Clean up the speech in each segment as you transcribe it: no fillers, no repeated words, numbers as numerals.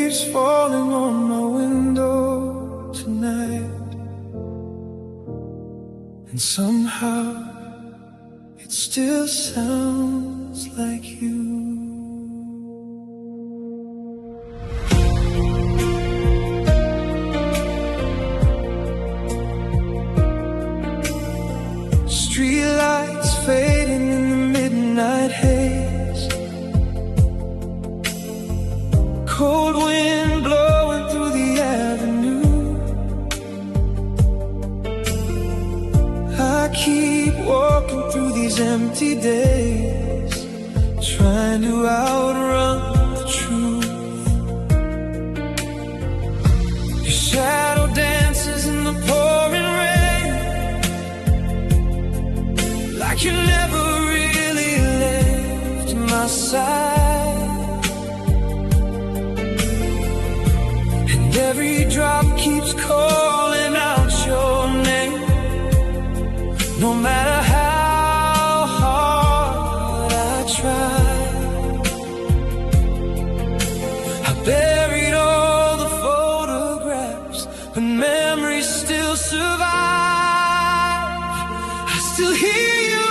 leaves falling on my window tonight, and somehow it still sounds like you. Streetlights fading in the midnight haze, cold wind blowing through the avenue. I keep walking through these empty days, trying to outrun the truth. Your shadow dances in the pouring rain, like you never really left my side. And every drop keeps calling out your name, no matter how hard I try. I buried all the photographs, but memories still survive. I still hear you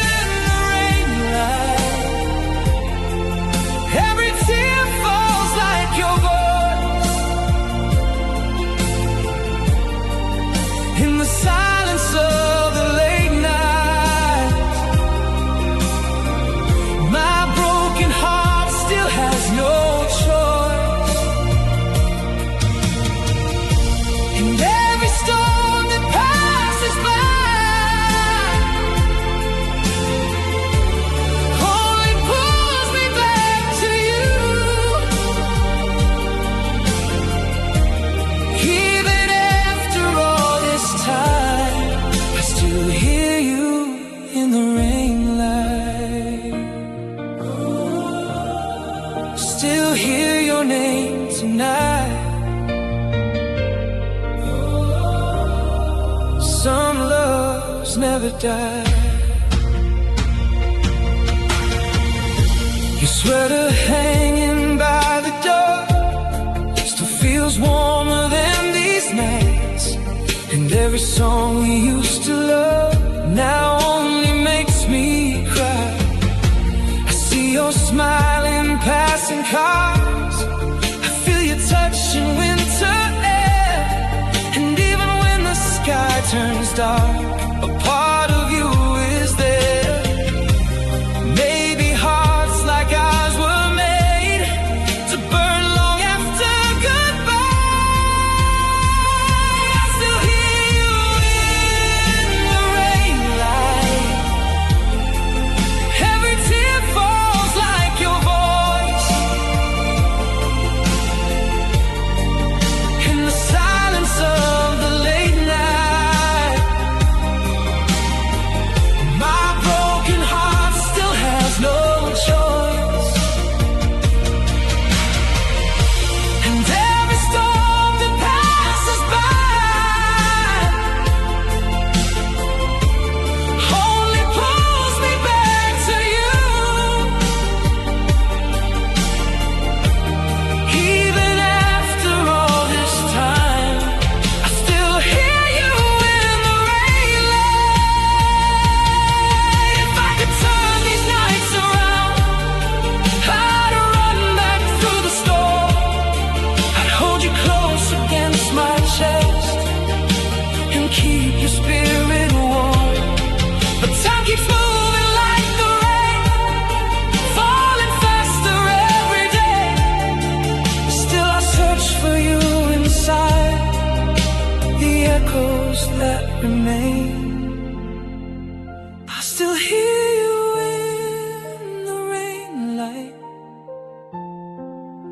in the rainlight. Every tear falls like your voice. In the silence of the late night, my broken heart still has no choice. And every storm that passes by only pulls me back to you. Even after all this time, I still hear you in the rainlight. Still hear your name tonight. Some loves never die. Your sweater hanging by the door still feels warmer than these nights. And every song we used to love now only makes me cry. I see your smiling passing cars, I feel your touch in winter air. And even when the sky turns dark, a part of you is there. Maybe hearts like ours were made to burn long after goodbye. I still hear you in the rainlight. Every tear falls like your voice. In the silence of the late night, my broken heart still has no choice. And every storm that passes by only pulls me back to you. Even after all this time, I still hear you in the rainlight. If I could turn these nights around, I'd run back through the storm. I'd hold you close against my chest and keep your spirit warm. But time keeps moving like the rain, falling faster every day. Still I search for you inside the echoes that remain. I still hear you in the rainlight,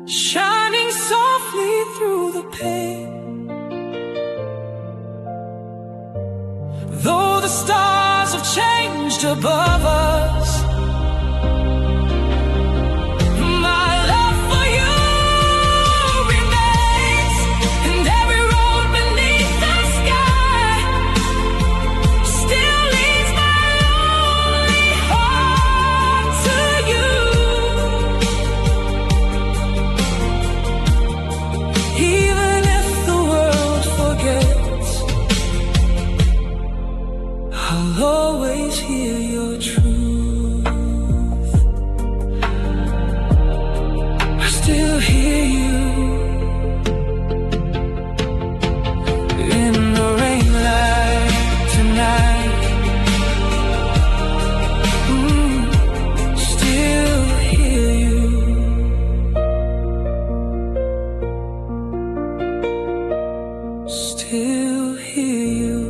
shining softly through the pain. Though the stars have changed above us, my love for you remains. And every road beneath the sky still leads my lonely heart to you. still hear you.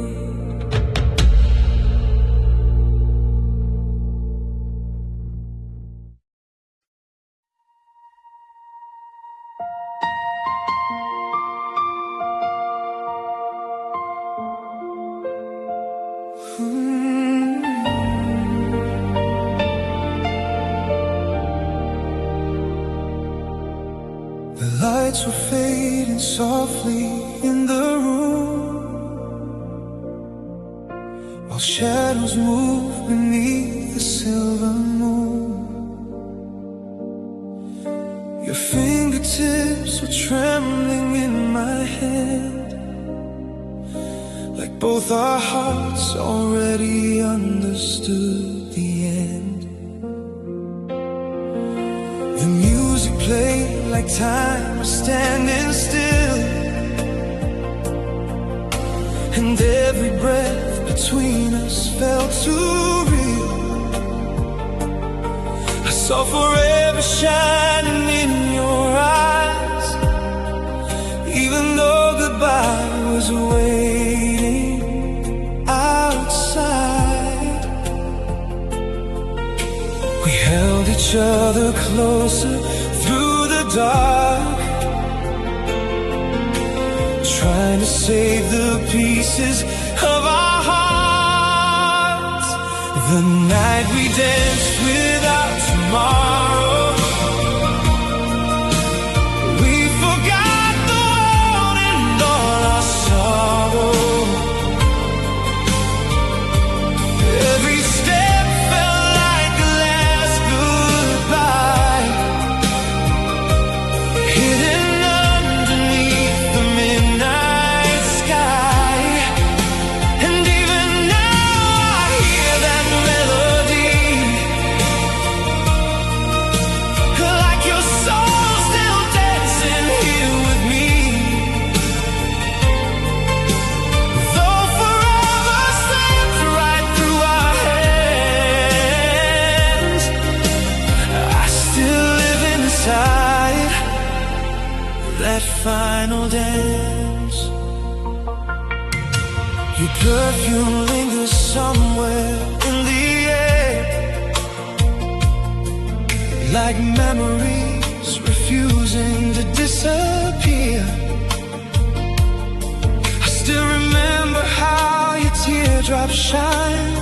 The lights were fading softly in the room, while shadows moved beneath the silver moon. Your fingertips were trembling in my hand, like both our hearts already understood the end. The music played like time was standing still, and every breath between us felt too real. I saw forever shining in your eyes, even though goodbye was waiting outside. We held each other closer through the dark, trying to save the pieces of our hearts. The night we danced without tomorrow, we forgot the world and all our sorrow. Every step felt like a last goodbye, hidden underneath the midnight sky. And even now I hear that melody, like your soul still dancing here with me. Though forever slipped right through our hands, I still live inside that final dance. Your perfume lingers somewhere in the air, like memories refusing to disappear. I still remember how your teardrops shined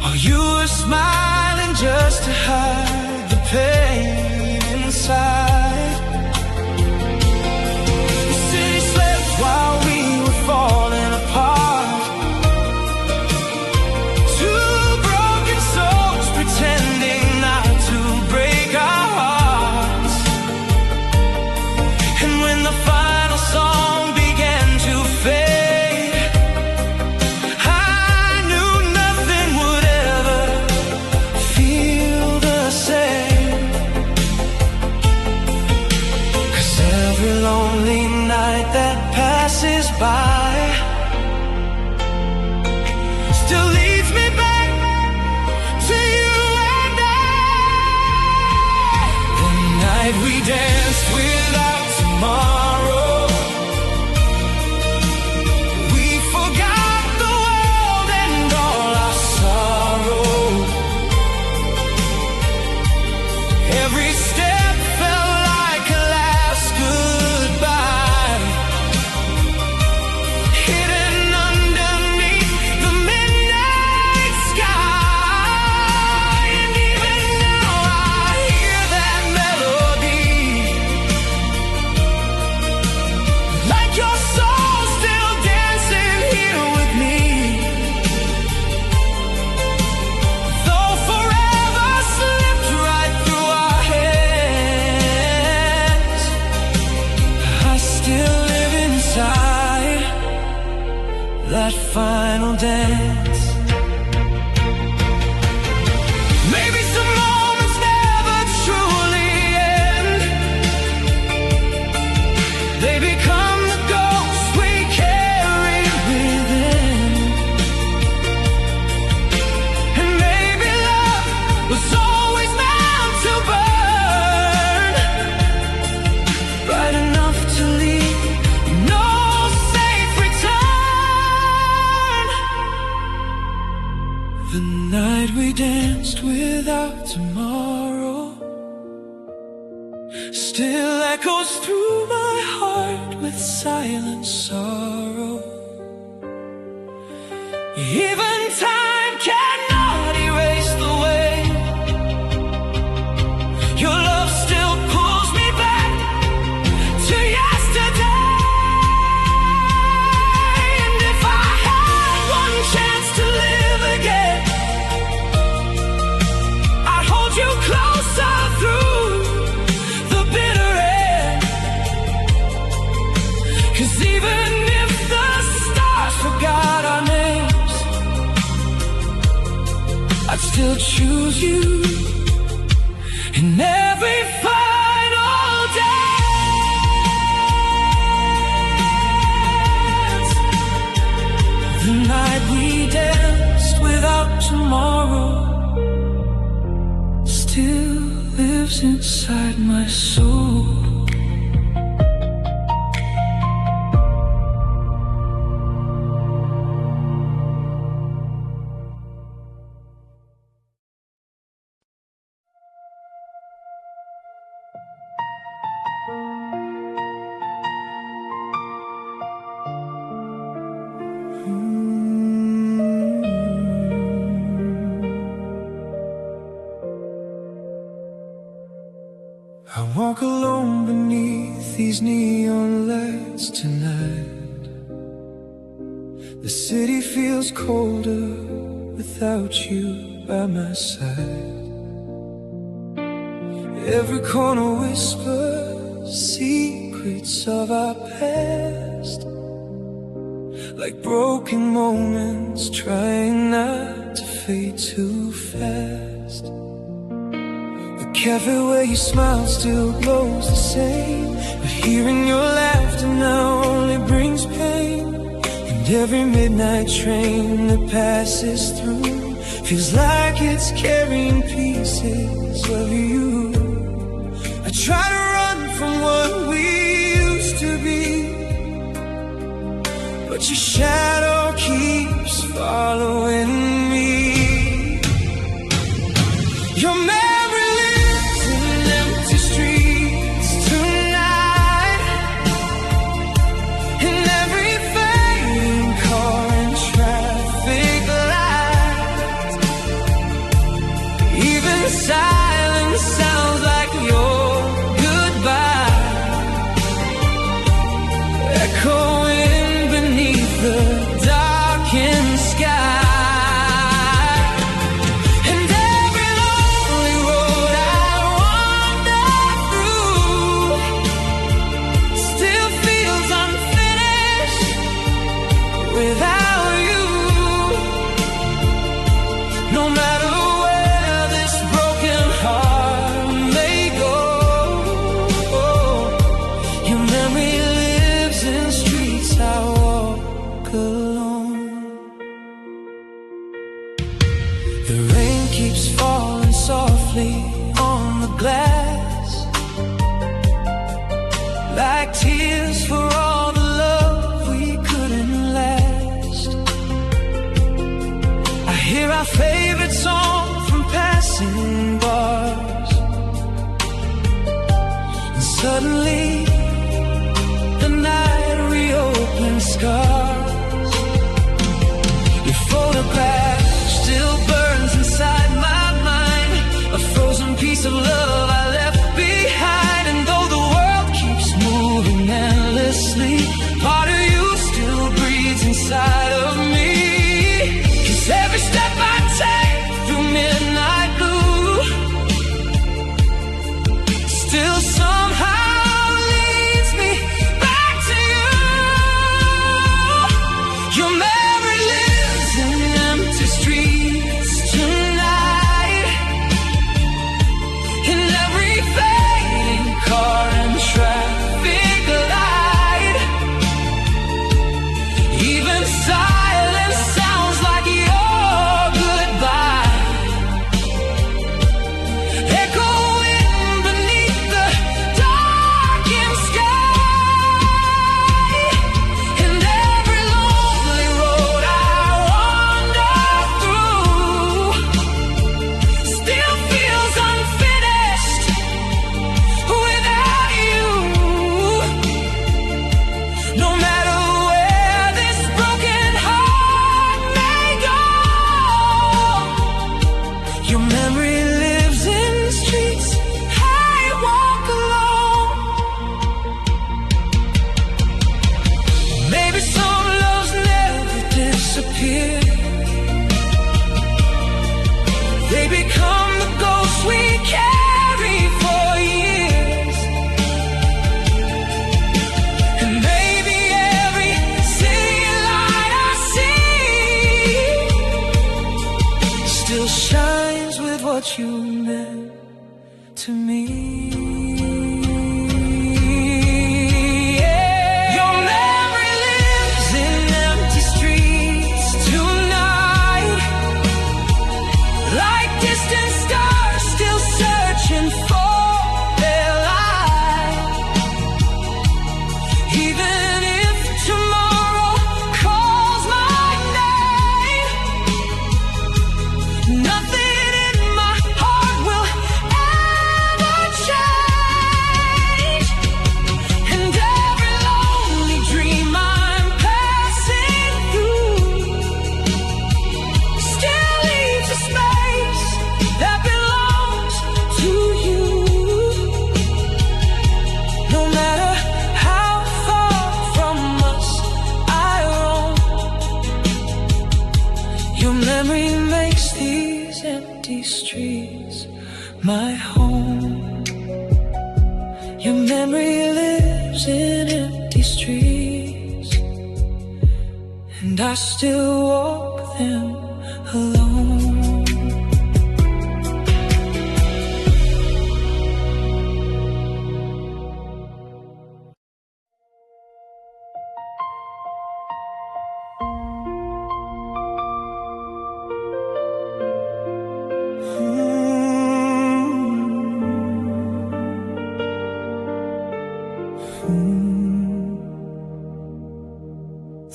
while you were smiling just to hide the pain inside. The city slept while we were falling apart, two broken souls pretending not to break our hearts. And when the final song began to fade, I knew nothing would ever feel the same. 'Cause every lonely night that passes by still leads me back to you and I. The night we danced without tomorrow, we forgot the world and all our sorrow. Every step felt like a last goodbye, hidden underneath the midnight sky. And even now I hear that melody, like your soul still dancing here with me. Though forever slipped right through our hands, I still live inside that final dance. Maybe some moments never truly end, they become the ghosts we carry within. And maybe love was always meant to burn bright enough to leave no without tomorrow still echoes through my heart with silent sorrow. Even time cannot erase the way your love still pulls me back to yesterday. And if I had one chance to live again, I'd hold you closer through the bitter end. 'Cause even if the stars forgot our names, I'd still choose you in every final dance. The night we danced without tomorrow still lives inside my soul. I walk alone beneath these neon lights tonight. The city feels colder without you by my side. Every corner whispers secrets of our past, like broken moments trying not to fade too fast. The cafe where you smile still glows the same, but hearing your laughter now only brings pain. And every midnight train that passes through feels like it's carrying pieces of you. I try to run from what we used to be, but your shadow keeps following me. Your memory lives in empty streets tonight, in every fading car and traffic light. Even silence sounds like your goodbye, echoing beneath the darkened sky. And every lonely road I wander through still feels unfinished without you. No matter where this broken heart may go, your memory lives in streets I walk alone. The rain keeps falling softly on the glass, like tears for all the love we couldn't last. I hear our favorite song from passing bars, and suddenly the night reopens scars. Your photograph still burns inside my mind, a frozen piece of love I left behind. And though the world keeps moving endlessly, part of you still breathes inside of me. 'Cause every step I take through midnight blue still somehow leads me back to you. Your memory lives in empty streets tonight, in every fading car and traffic light. disappear. They become the ghosts we carry for years. And maybe every city light I see still shines with what you meant to me. My home, your memory lives in empty streets, and I still walk them alone.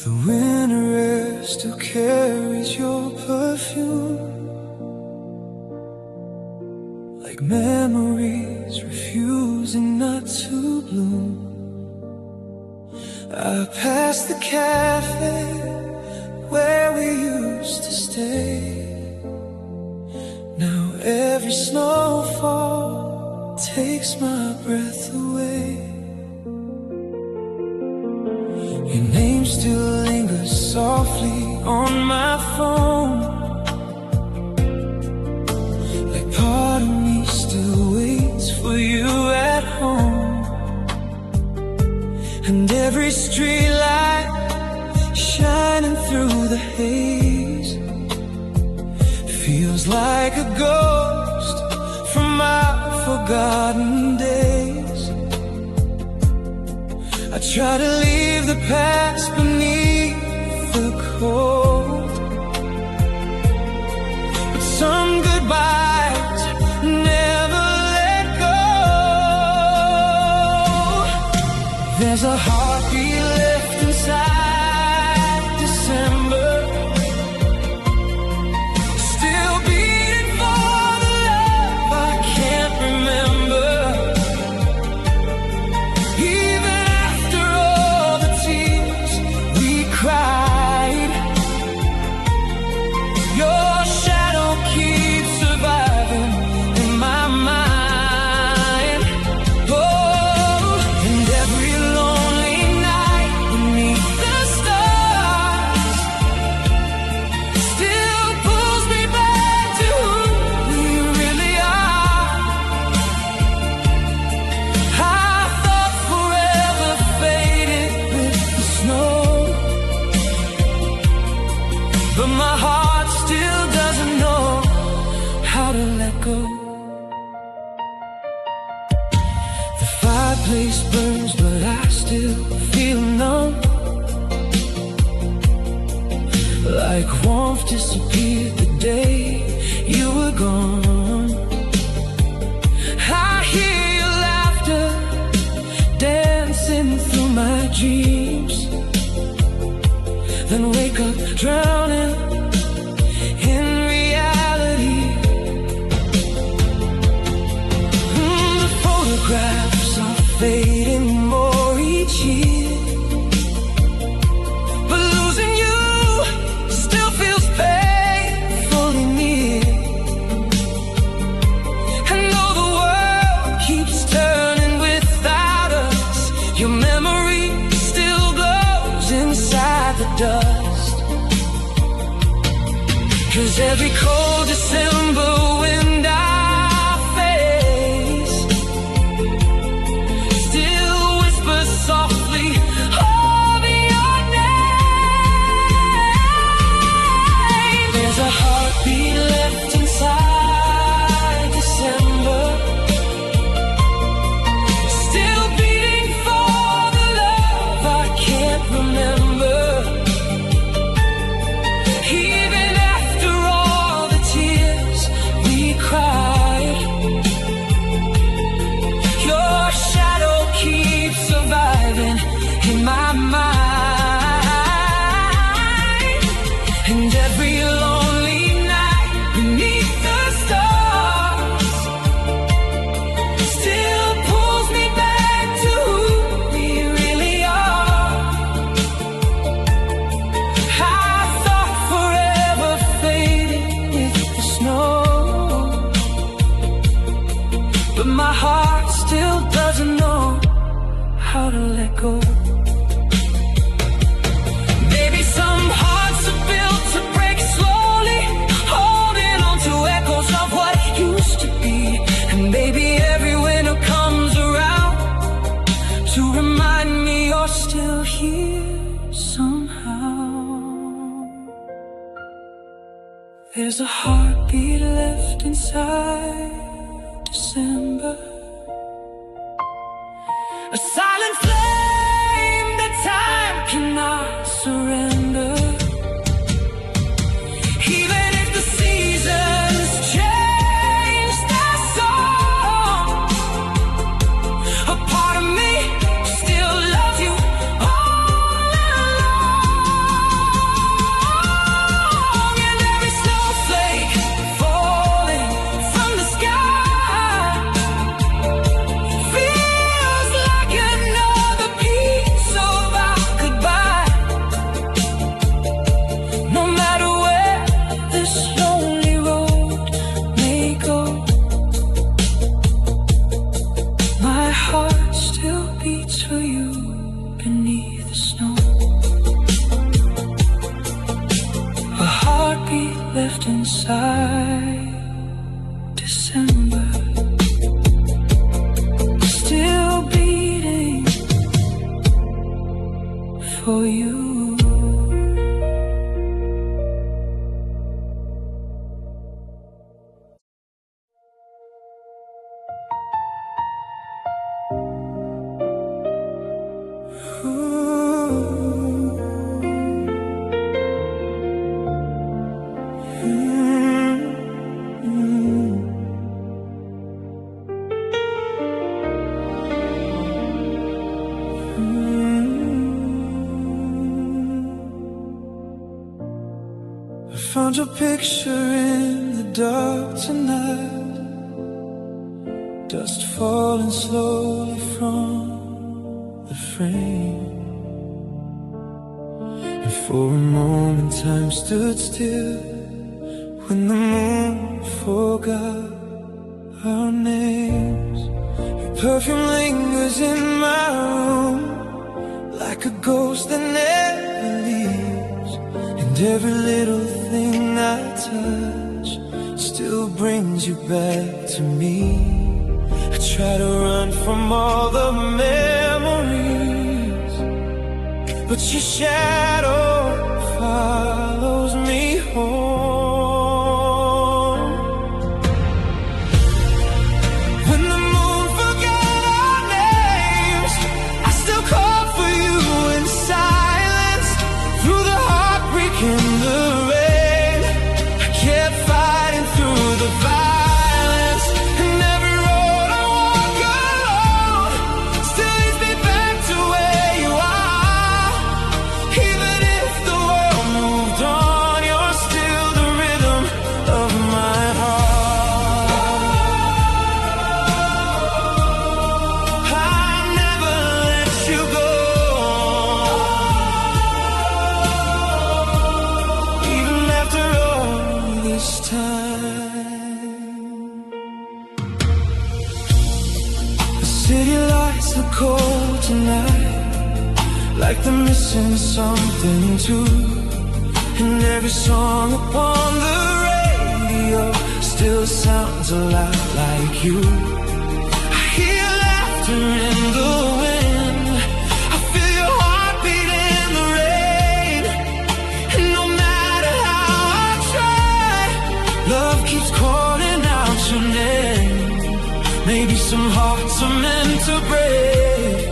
The winter air still carries your perfume, like memories refusing not to bloom. I pass the cafe where we used to stay. Now every snowfall takes my breath away. Your name still lingers softly on my phone, like part of me still waits for you at home. And every street light shining through the haze feels like a ghost from my forgotten days. I try to leave the past beneath the cold, but some goodbyes never let go. There's a heartbeat left inside December, still beating for the love I can't remember. Cried, your shadow keeps surviving in my mind. Oh, and every lonely night beneath the stars still pulls me back to who we really are. I thought forever faded with the snow, but my heart still doesn't know how to let go. The fireplace burns, but I still feel numb, like warmth disappeared the day you were gone. I hear your laughter dancing through my dreams, then wake up drowning in reality. The photographs are fading more each year, but losing you still feels painfully near. And though the world keeps turning without us, your memory still glows inside the dust. 'Cause every cold December wind I face still whispers softly over your name. There's a heartbeat left inside December, still beating for the love I can't remember. Even after all the tears we cried, your shadow keeps surviving in my mind. And every lonely night beneath the stars still pulls me back to who we really are. I thought forever faded with the snow, but my heart still doesn't know how to let go. Maybe some hearts are built to break slowly, holding on to echoes of what used to be. And maybe every winter comes around to remind me you're still here somehow. There's a heartbeat left inside December, a silent flame that time cannot surrender. Even if the seasons change their song, a part of me still loves you all along. And every snowflake falling from the sky feels like another piece of our goodbye. No matter where this lonely road may go, my heart still beats for you beneath the snow. A heartbeat left inside December, still beating for you. I found your picture in the dark tonight, dust falling slowly from the frame. And for a moment time stood still when the moon forgot our names. Your perfume lingers in my room like a ghost that never leaves. And every little thing I touch still brings you back to me. I try to run from all the memories, but your shadow follows me home. When the moon forgot our names, I still call for you in silence. Through the heartbreak and the rain, I kept fighting through the violence. And every road I walk alone still leads me back to where you are. Even if the world moved on, you're still the rhythm of my heart. I never let you go, even after all this time. The city lights look cold tonight, like they're missing something too. and every song upon the radio still sounds a lot like you. I hear laughter in the wind, I feel your heartbeat in the rain, and no matter how I try, love keeps calling out your name. Maybe some hearts are meant to break,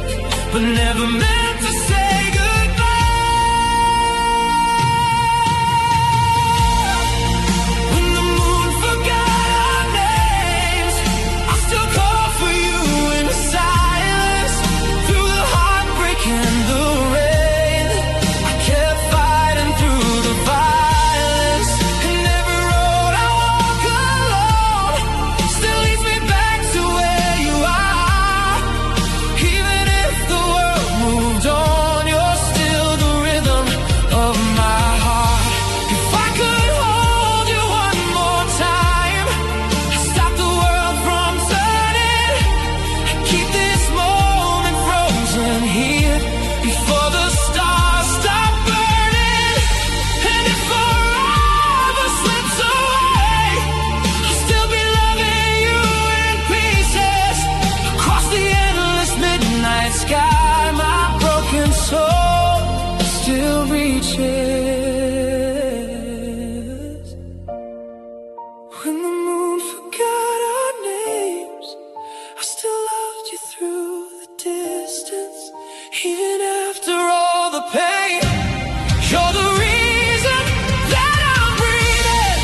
but never meant to say goodbye. When the moon forgot our names, I still call for you in silence. Through the heartbreak and the rain, I kept fighting through the violence. And every road I walk alone still leads me back to where you are. Even if the world moved on, you're still the rhythm of my heart. If I could hold you one more time, I'd stop the world from turning, I'd keep this moment frozen here before the stars stop burning. And if forever slips away, I'll still be loving you in pieces. Across the endless midnight sky, my broken soul still reaches. When the moon forgot our names, I still loved you through the distance. Even after all the pain, you're the reason that I'm breathing.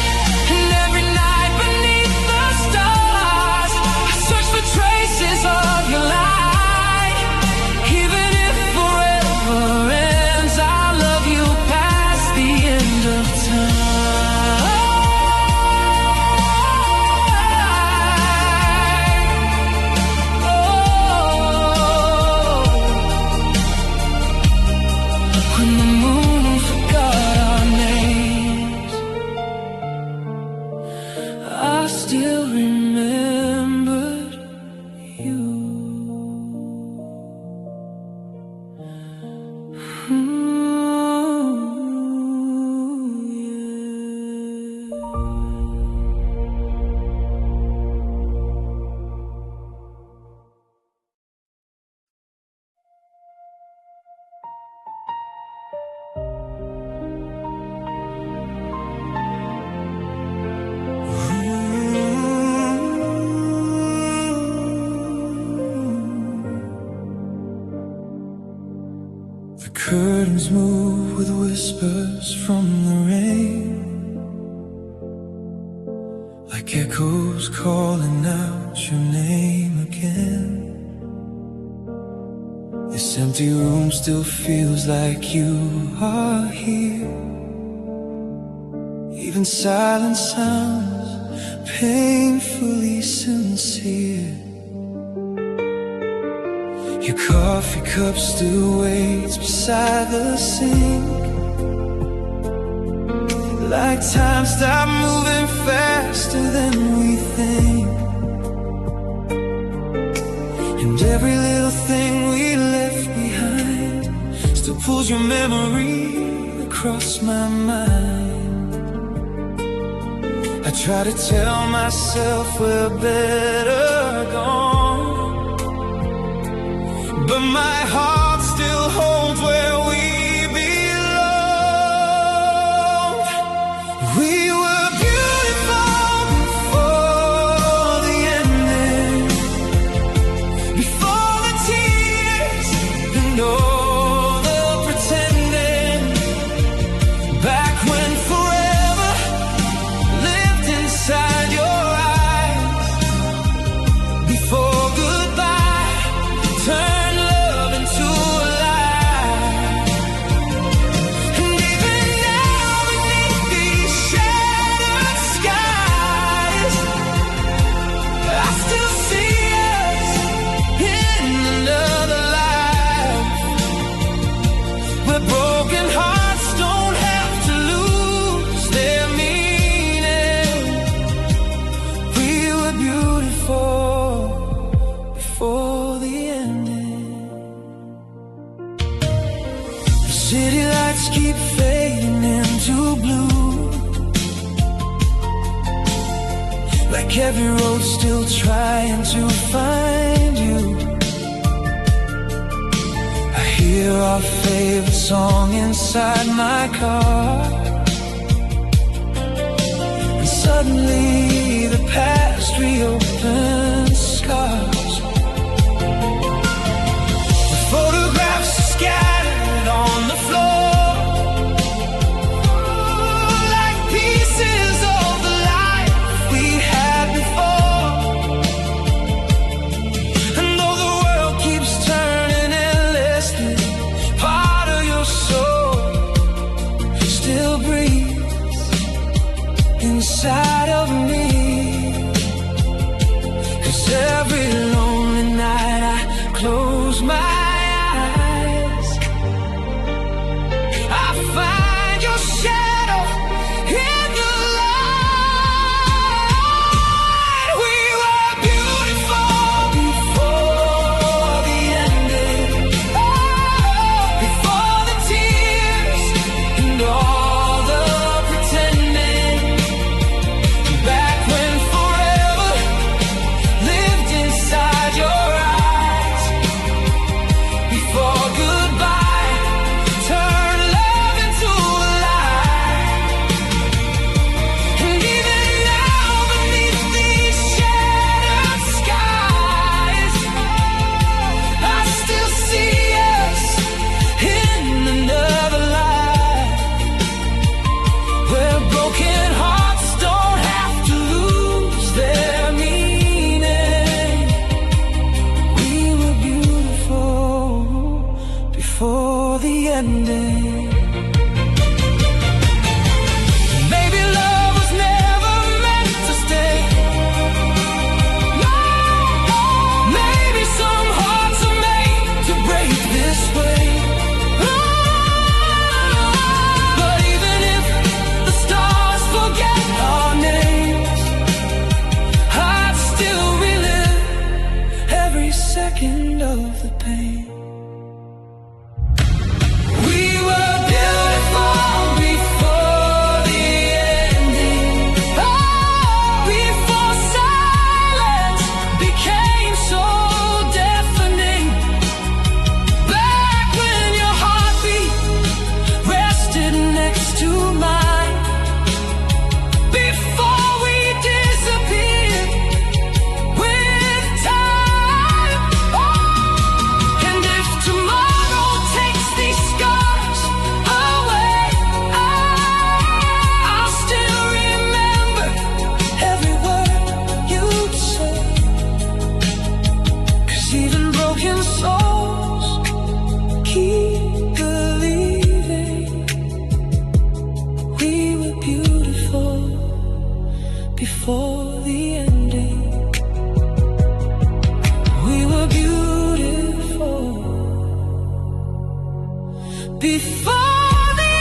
And every night beneath the stars, I search for traces of your light. Even if forever ends, I love you past the end of time. When the moon forgot our names, I still remembered you. The curtains move with whispers from the rain, like echoes calling out your name again. This empty room still feels like you are here. Even silence sounds painfully sincere. Your coffee cup still waits beside the sink, like time stopped moving faster than we think. And every little thing we left behind still pulls your memory across my mind. I try to tell myself we're better gone, but my heart still holds where we belong. We were beautiful before the ending, before the tears and all the pretending. Back when forever lived inside your eyes, before goodbye turned love into City lights keep fading into blue, like every road still trying to find you. I hear our favorite song inside my car, and suddenly the past reopens scars. The photographs are scattered on the floor, like pieces of the life we had before. And though the world keeps turning endlessly, part of your soul still breathes inside of me. 'Cause every lonely night I close my eyes, I find your shadow in the light. We were beautiful before the ending, before the tears and all the pretending, back when forever lived inside your eyes, before goodbye turned love into a lie. And even now beneath these shattered skies, I still see us in another life, where broken hearts don't have to lose their meaning. We were beautiful before the ending. Maybe love was never meant to stay. Maybe some hearts are made to break this way. But even if the stars forget our names, I'd still relive every second of the pain. We were beautiful before the ending, before silence became so deafening, back when your heartbeat rested next to mine, before we disappeared with time. And if tomorrow takes these scars away, I'll still remember every word you'd say. 'Cause even broken souls keep believing. We were beautiful before the ending. We were beautiful before the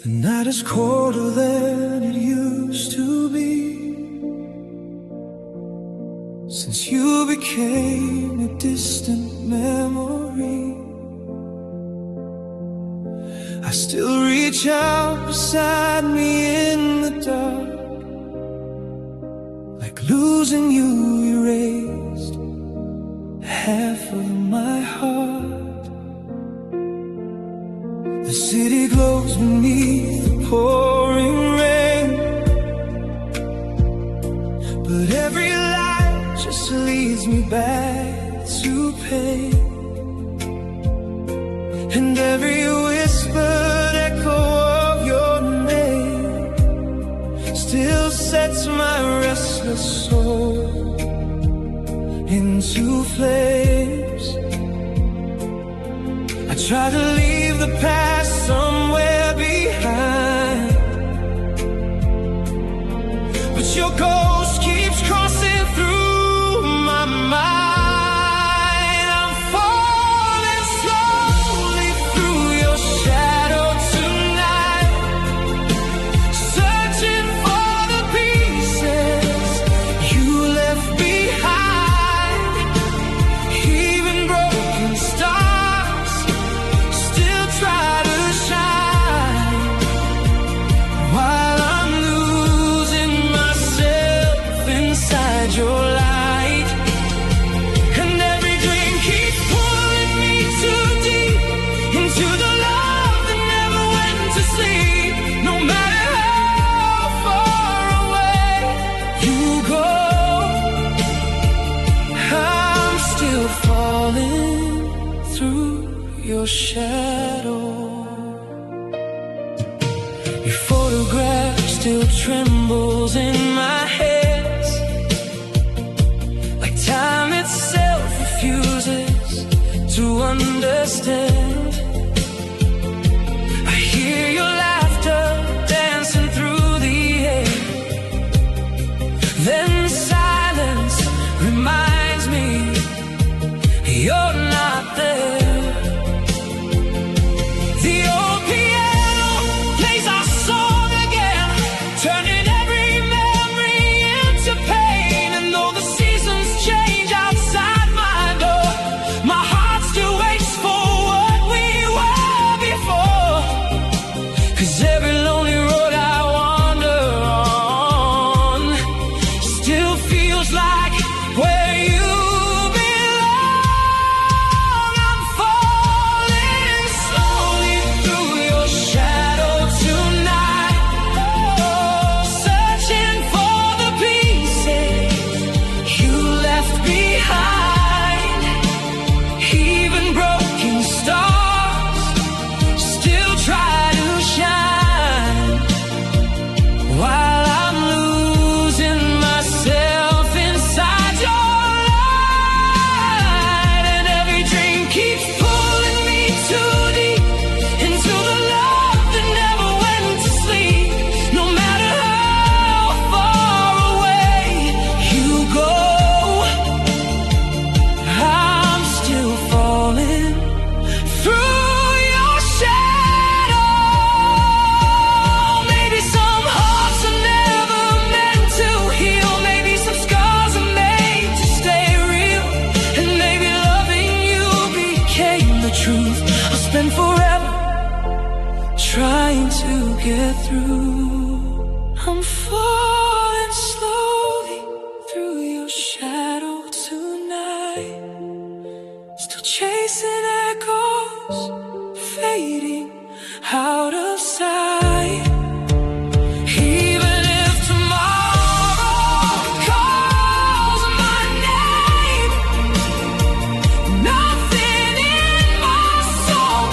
The night is colder than it used to be, since you became a distant memory. I still reach out beside me in the dark, like losing you erased half of my heart. The city glows beneath the pouring rain, but every light just leads me back to pain. And every whispered echo of your name still sets my restless soul into flame. I try to leave the past somewhere behind, but your ghost keeps crossing through my mind. I'm falling slowly through your shadow tonight, searching for the pieces you left behind. Even broken stars still try to shine, while I'm losing myself inside your light. And every dream keeps pulling me too deep into the love that never went to sleep. No matter how far away you go, I'm still falling through your shadow. Your photograph still trembles in my hands, like time itself refuses to understand. I hear your laughter dancing through the air, then silence reminds me you're not there. The old piano plays our song again, turning every memory into pain. And though the seasons change outside my door, my heart still waits for what we were before. 'Cause every lonely road I wander on still feels like where you belong. I'm falling slowly through your shadow tonight, searching for the pieces you left behind. Even broken stars still try to shine, while I'm losing myself inside your light. And every dream keeps pulling me too deep into the love that never went to sleep. No matter how far away you go, I'm still falling through your shadow. Maybe some hearts are never meant to heal, maybe some scars are made to stay real, and maybe loving you became the truth I'll spend forever trying to get through. I'm falling slowly through your shadow tonight, still chasing echoes, fading out of sight. Even if tomorrow calls my name, nothing in my soul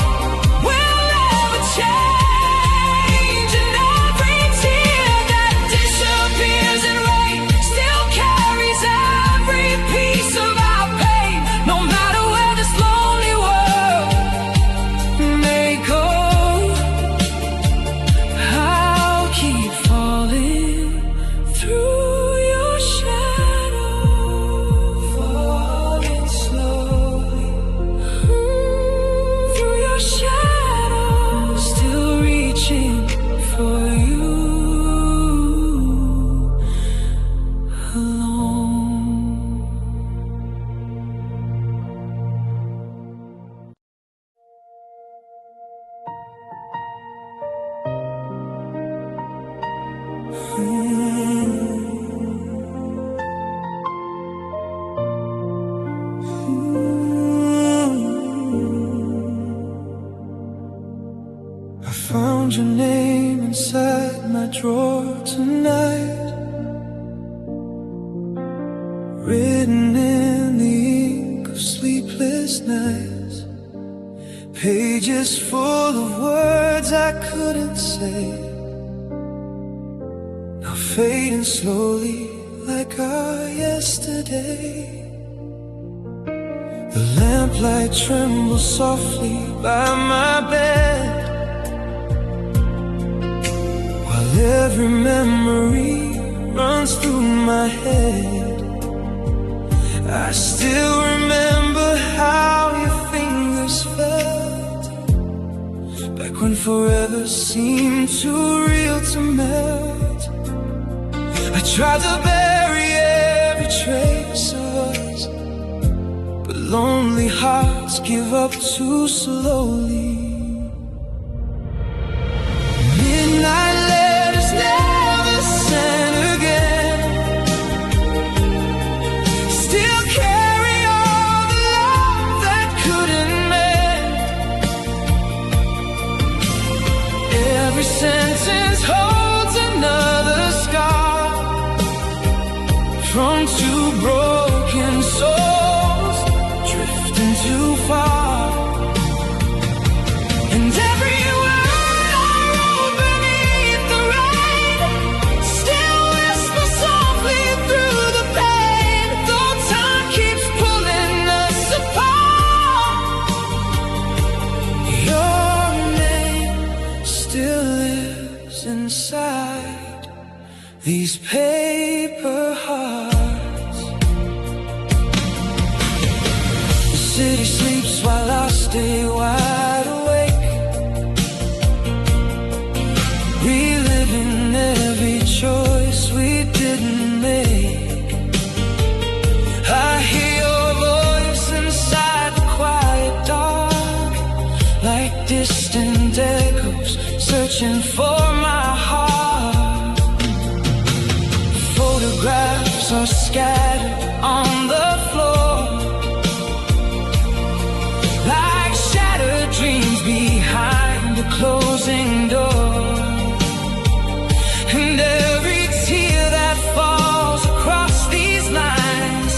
will ever change. And every tear that disappears in rain still carries every piece of our pain. No matter where this lonely world may go, I'll keep falling through your shadow, falling slowly through your shadow, still reaching for you alone. I found your name inside my drawer tonight, written in the ink of sleepless nights. Pages full of words I couldn't say, now fading slowly like our yesterday. The lamplight trembles softly by my bed, while every memory runs through my head. I still remember how your fingers felt back when forever seemed too real to melt. I tried to bury every trace of us, but lonely hearts give up too slowly. Midnight letters never sent again still carry all the love that couldn't mend. Every sentence holds another scar from two broken souls drifting too far. And every word I wrote beneath the rain still whispers softly through the pain, though time keeps pulling us apart. Your name still lives inside these paper hearts. The city sleeps while I stay wide awake, reliving every choice we didn't make. I hear your voice inside the quiet dark, like distant echoes searching for my heart. Photographs are scattered on the floor, like shattered dreams behind a closing door. And every tear that falls across these lines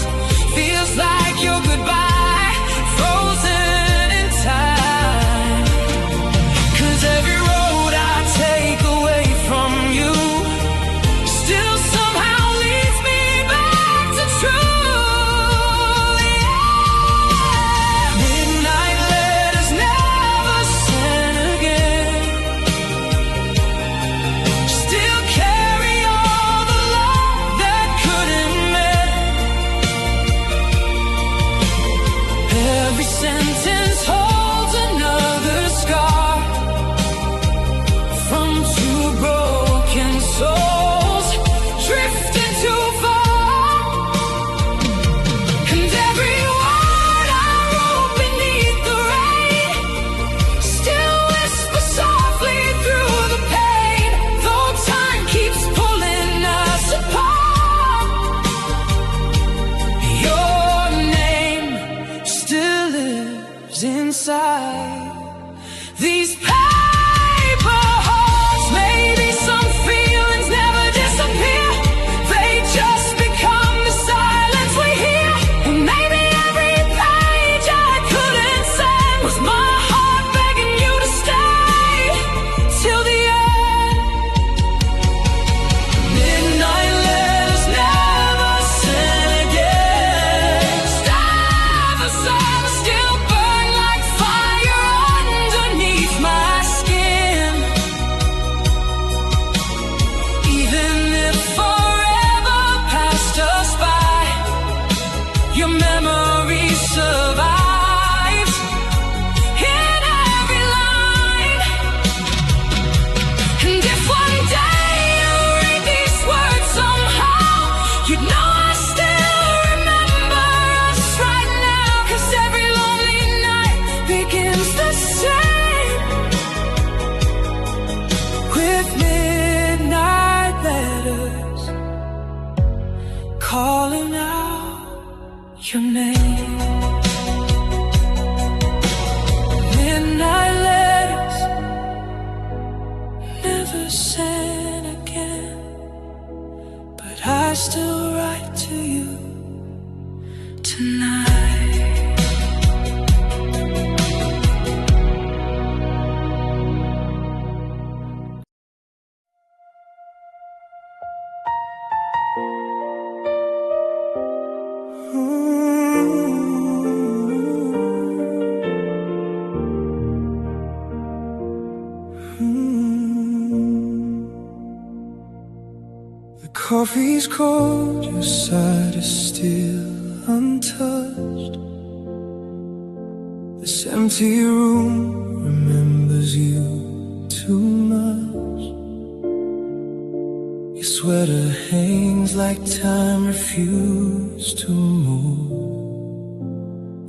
feels like your goodbye, frozen in time. 'Cause every road I take away from you still somehow leads me back to truth. Yeah. Midnight letters never sent again still carry all the love that couldn't mend. Every sentence holds another scar from two broken souls drifting too far. And every word I wrote beneath the rain still whispers softly through the pain, though time keeps pulling us apart. Your name still lives inside these paper hearts. Maybe some feelings never disappear, they just become the silence we hear. And maybe every page I couldn't send was my heart begging you to stay till the end. Midnight letters never sent again. Never sent, still burn like fire underneath my skin. Even if forever passed us by, your memory survives in every line. And if one day you read these words somehow, you'd know I still remember us right now. 'Cause every lonely night begins the same, with midnight letters calling out your name. Midnight letters never sent again, but I still write to you tonight. Coffee's cold, your side is still untouched. This empty room remembers you too much. Your sweater hangs like time refused to move,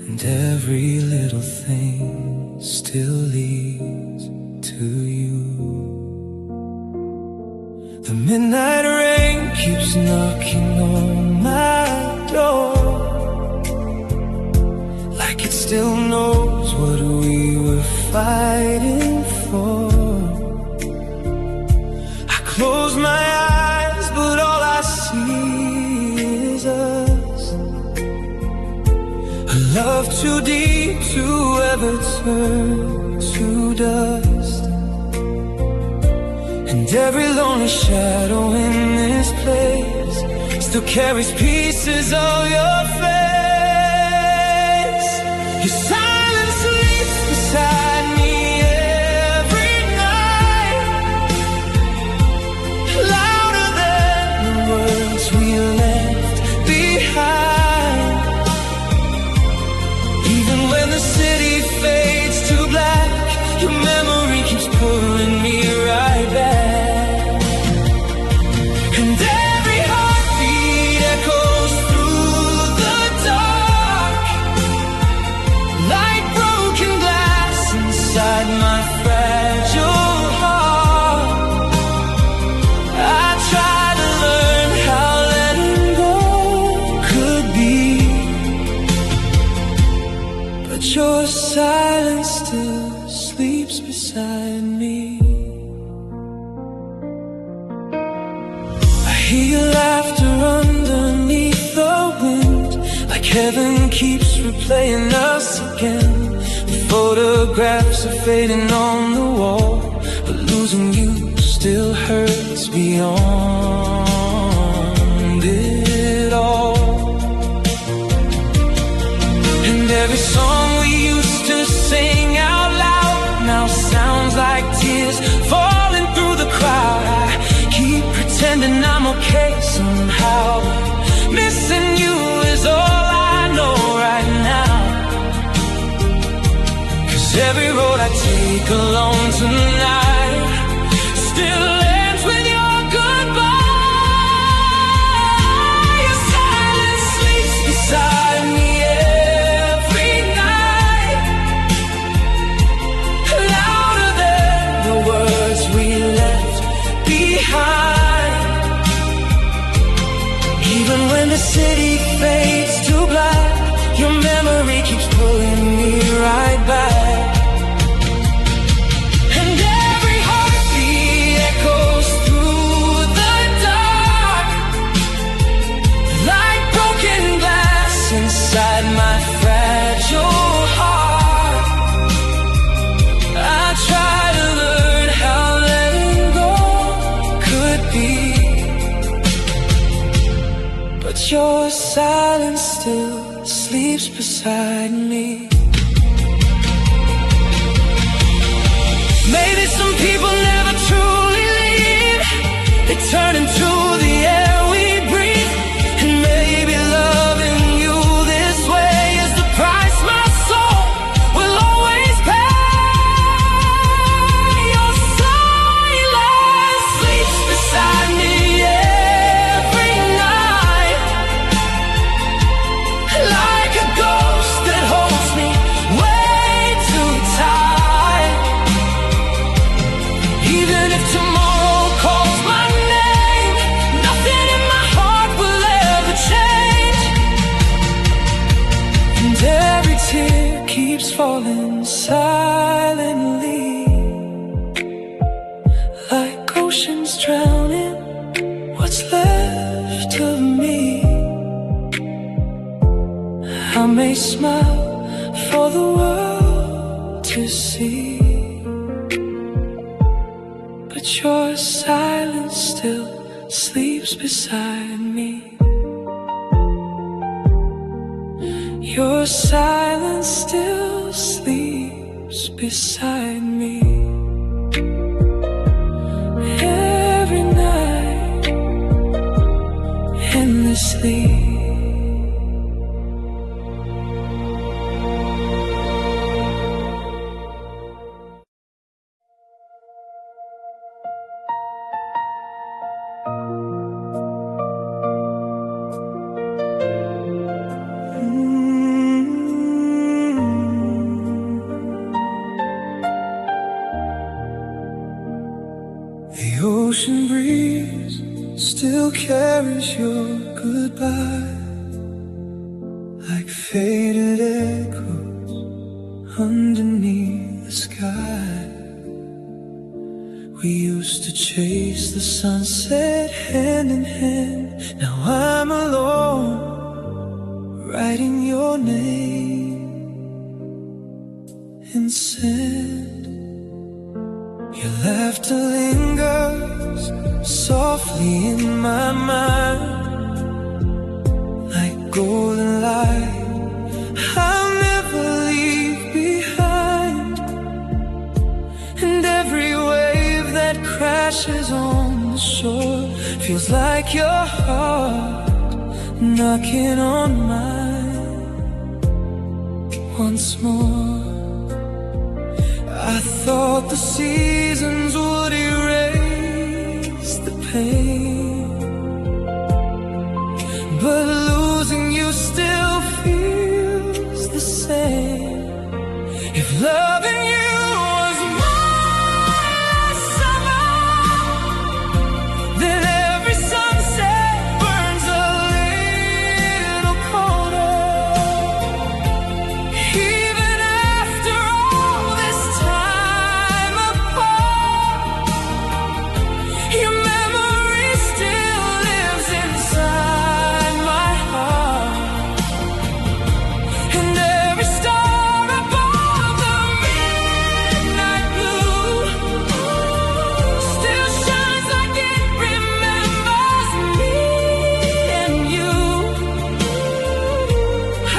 and every little thing still leads to you. The midnight rain keeps knocking on my door, like it still knows what we were fighting for. I close my eyes, but all I see is us. A love too deep to ever turn to dust. And every lonely shadow in this place still carries pieces of your face. Your silence sleeps beside me every night, louder than the words we left behind. Even when the city fades to black, your memory keeps pulling me right back. My fragile heart, I try to learn how letting go could be, but your silence still sleeps beside me. I hear your laughter underneath the wind, like heaven keeps replaying us again. Photographs are fading on the wall, but losing you still hurts beyond it all. And every song we used to sing out loud now sounds like tears falling through the crowd. I keep pretending I'm okay somehow, missing you is all I know right now. Every road I take alone tonight still ends with your goodbye. Your silence sleeps beside me every night, louder than the words we left behind. Even when the city fades to black, your memory keeps pulling me right back. Inside my fragile heart, I try to learn how letting go could be, but your silence still sleeps beside me. Maybe some people never truly leave, they turn into the air we breathe. And maybe loving you this way is the price my soul will always pay. Your silence sleeps beside me every night, like a ghost that holds me way too tight. Even if tomorrow calls my name, nothing in my heart will ever change. And every tear keeps falling silently, like oceans drowning what's left of me. I may smile for the world to see, but your silence still sleeps beside me. Your silence still sleeps beside me. Every night endlessly. The ocean breeze still carries your goodbye like faded echoes underneath the sky. We used to chase the sunset hand in hand. Now I'm alone, writing your name in sand. Your laughter lingers softly in my mind like golden light I'll never leave behind. And every wave that crashes on the shore feels like your heart knocking on mine once more. I thought the seasons would erase the pain, but losing you still feels the same. If loving you was my summer, then every sunset burns a little colder. Even after all this time apart, your memory still lives inside my heart. And every star above the midnight blue still shines like it remembers me and you.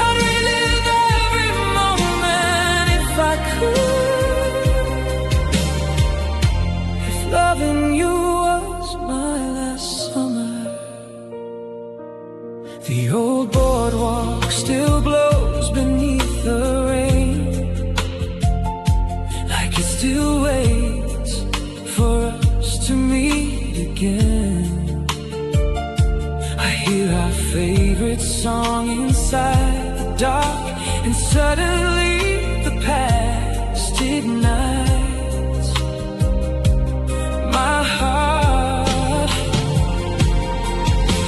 I'd relive every moment if I could. If loving you was my last summer. The old boardwalk still glows beneath the rain, like it still waits for us to meet again. I hear our favorite song inside the dark, and suddenly the past ignites my heart.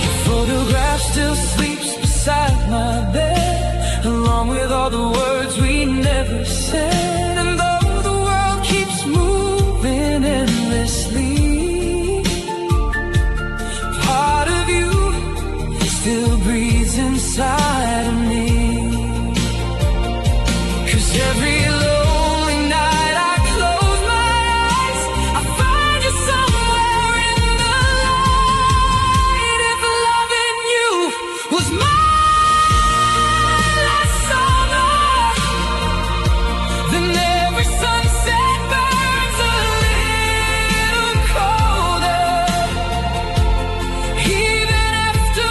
Your photograph still sleeps beside my bed, along with all the words we never said. And though the world keeps moving endlessly, part of you still breathes inside of me. 'Cause every lonely night I close my eyes, I find you somewhere in the light. If loving you was my last summer, then every sunset burns a little colder. Even after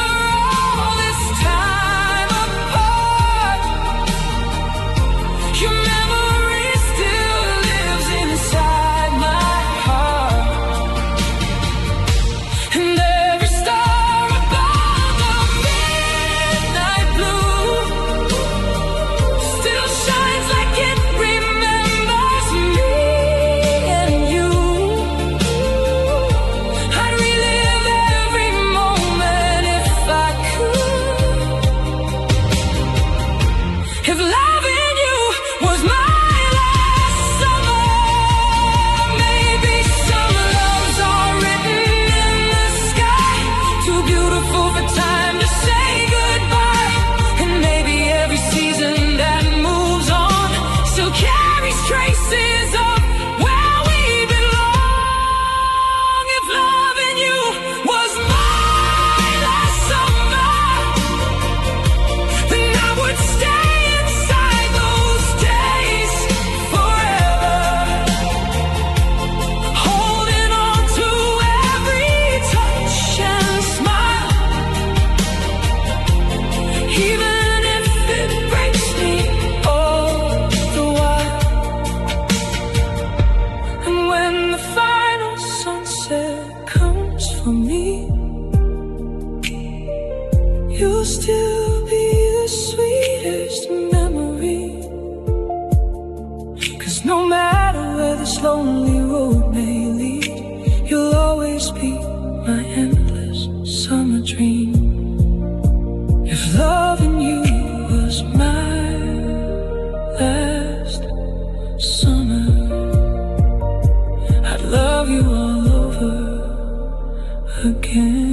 all this time apart, your memory this lonely road may lead, you'll always be my endless summer dream. If loving you was my last summer, I'd love you all over again.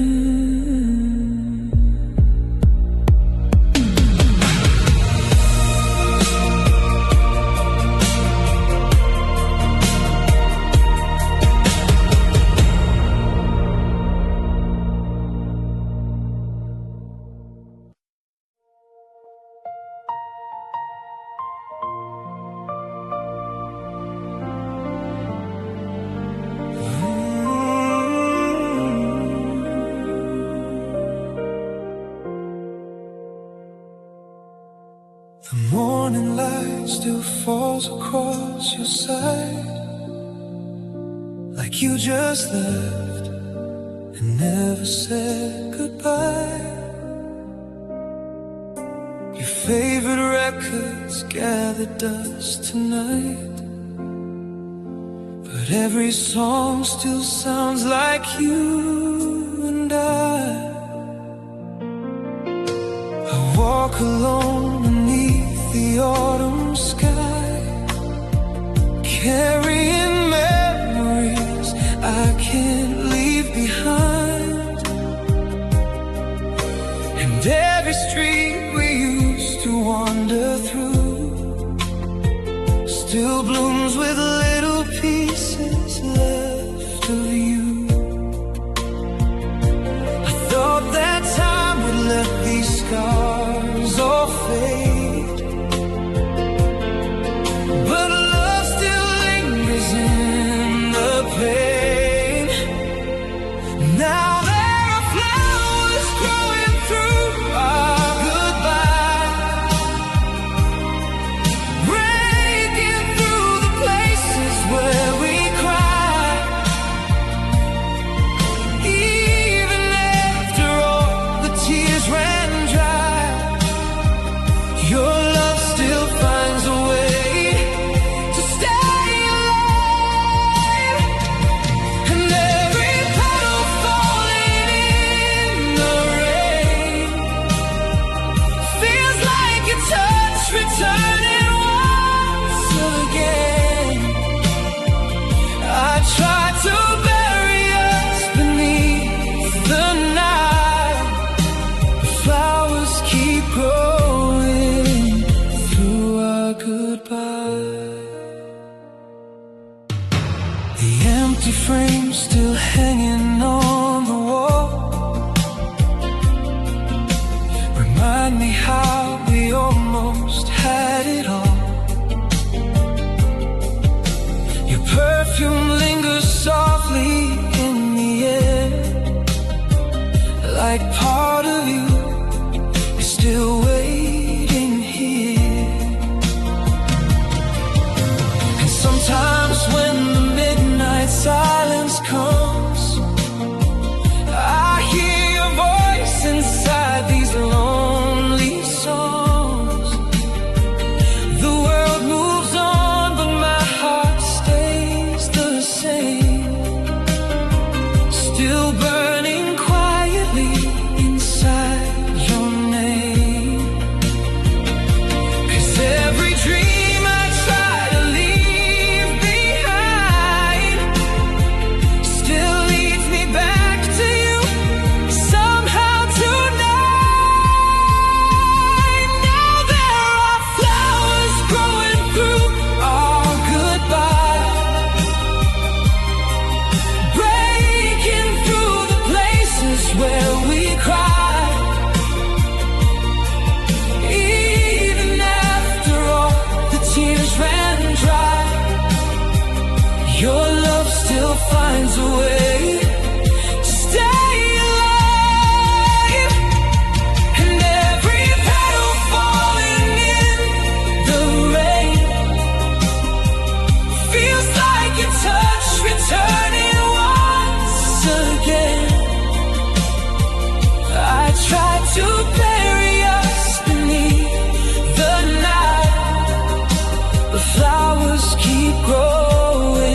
The morning light still falls across your side, like you just left and never said goodbye. Your favorite records gather dust tonight, but every song still sounds like you and I walk alone beneath the autumn sky, carrying memories I can't leave behind. And every street we used to wander through still blooms with little pieces left of you. I thought that time would let these scars all fade, but love still lingers in the pain. Now there are flowers growing through our goodbye, breaking through the places where we cry. Even after all the tears ran dry, your love still finds a way to stay alive. And every petal falling in the rain feels like a touch returning once again. I try to bury us beneath the night, the flowers keep growing through our goodbye. The empty frame still hanging on the wall remind me how we almost had it all. Your perfume lingers softly in the air, like part of you is still waiting here. And sometimes when the midnight silence comes, I hear your voice inside these lonely songs. The world moves on, but my heart stays the same, still burning quietly inside your name. 'Cause every dream I try to leave behind still leads me back to you somehow tonight. Now there are flowers growing through our goodbye, breaking through the places where we cry. Even after all the tears ran dry, your love still finds a way to stay alive. And every petal falling in the rain feels like a touch returning once again. I try to bury us beneath the night, the flowers keep growing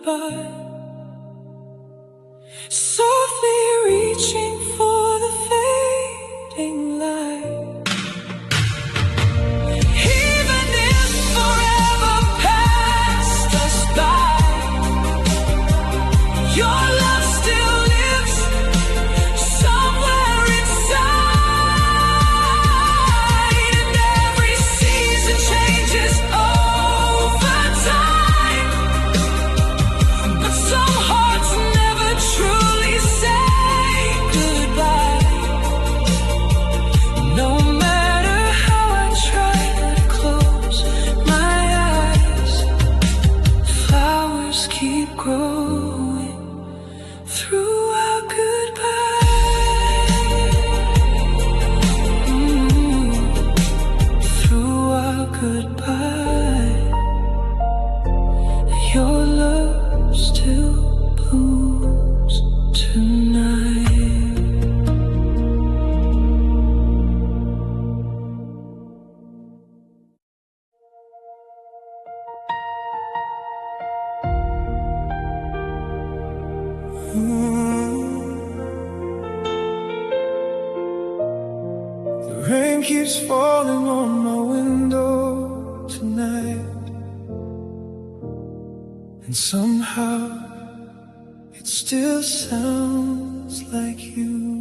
goodbye, softly reaching for the fading light. Even if forever passed us by, your love still lives somewhere inside. And every season changes over time, but some hearts never truly say goodbye. No matter how I try to close my eyes, flowers keep growing through our goodbye. Through our goodbye, your love still blooms tonight. The rain keeps falling on my window tonight, and somehow it still sounds like you.